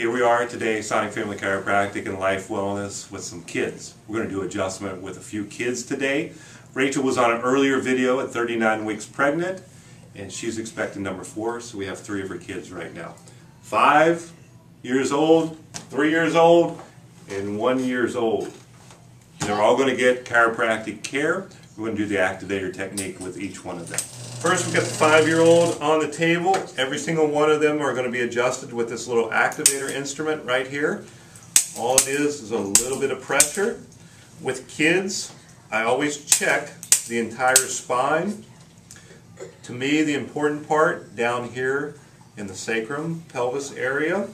Here we are today, Sonak Family Chiropractic and Life Wellness with some kids. We're going to do adjustment with a few kids today. Rachel was on an earlier video at 39 weeks pregnant, and she's expecting number 4, so we have 3 of her kids right now. 5 years old, 3 years old, and 1 year old. They're all going to get chiropractic care. We're going to do the activator technique with each one of them. First, we've got the 5-year-old on the table. Every single one of them are going to be adjusted with this little activator instrument right here. All it is a little bit of pressure. With kids, I always check the entire spine. To me, the important part down here in the sacrum, pelvis area.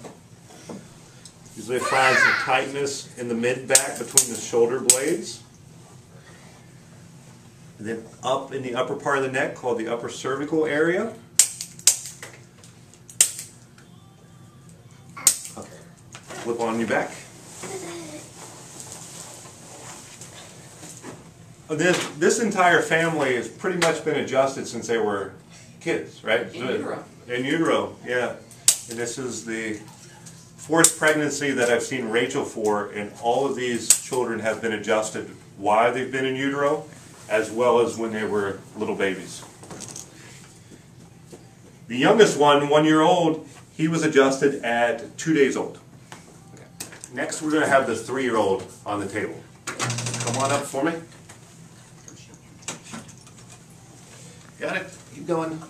Usually I find some tightness in the mid-back between the shoulder blades. And then up in the upper part of the neck, called the upper cervical area. Okay. Flip on your back. This entire family has pretty much been adjusted since they were kids, right? In utero. In utero, yeah. And this is the 4th pregnancy that I've seen Rachel for, and all of these children have been adjusted while they've been in utero, as well as when they were little babies. The youngest one, 1 year old, he was adjusted at 2 days old. Okay. Next, we're going to have the 3-year-old on the table. Come on up for me. Got it? Keep going.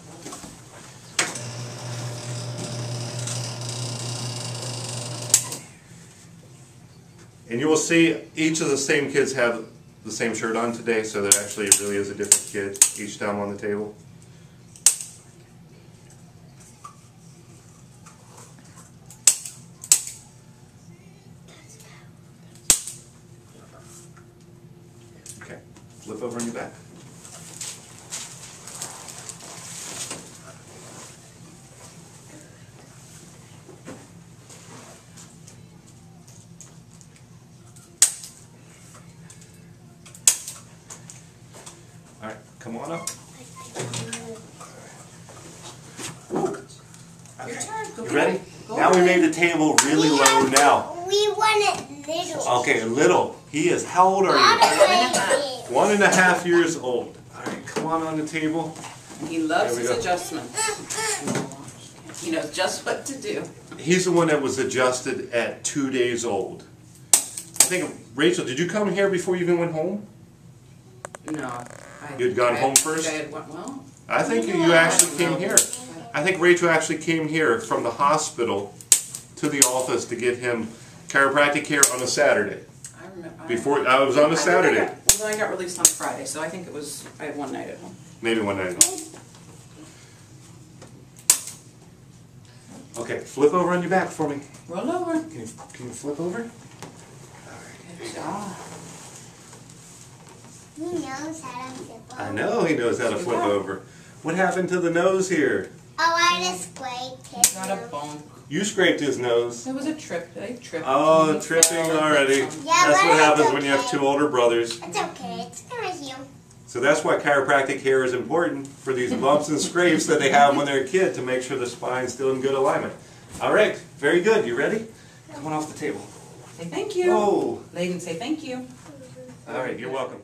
And you will see each of the same kids have the same shirt on today, so that actually it really is a different kid each time on the table. Okay, flip over on your back. All right, come on up. Okay. You ready? Now we made the table really low now. We want it little. Okay, little. He is, how old are you? 1.5 years old. All right, come on the table. He loves his adjustments. He knows just what to do. He's the one that was adjusted at 2 days old. I think, Rachel, did you come here before you even went home? No. You'd gone home first? Well, I think you actually came here. I think Rachel actually came here from the hospital to the office to get him chiropractic care on a Saturday. I remember. I was on a Saturday. Well, I got released on Friday, so I think it was, I had one night at home. Maybe one night. Okay, flip over on your back for me. Roll over. Can you flip over? Good job. He knows how to flip over. I know he knows how to flip over. What happened to the nose here? Oh, I just scraped his Got a bone. You scraped his nose. It was a trip. They tripped. Oh, tripping already. That's what happens when you have 2 older brothers. It's okay. It's gonna heal. So that's why chiropractic care is important, for these bumps and scrapes that they have when they're a kid, to make sure the spine's still in good alignment. All right, very good. You ready? Come on off the table. Say thank you. Oh. Layden, say thank you. All right, you're welcome.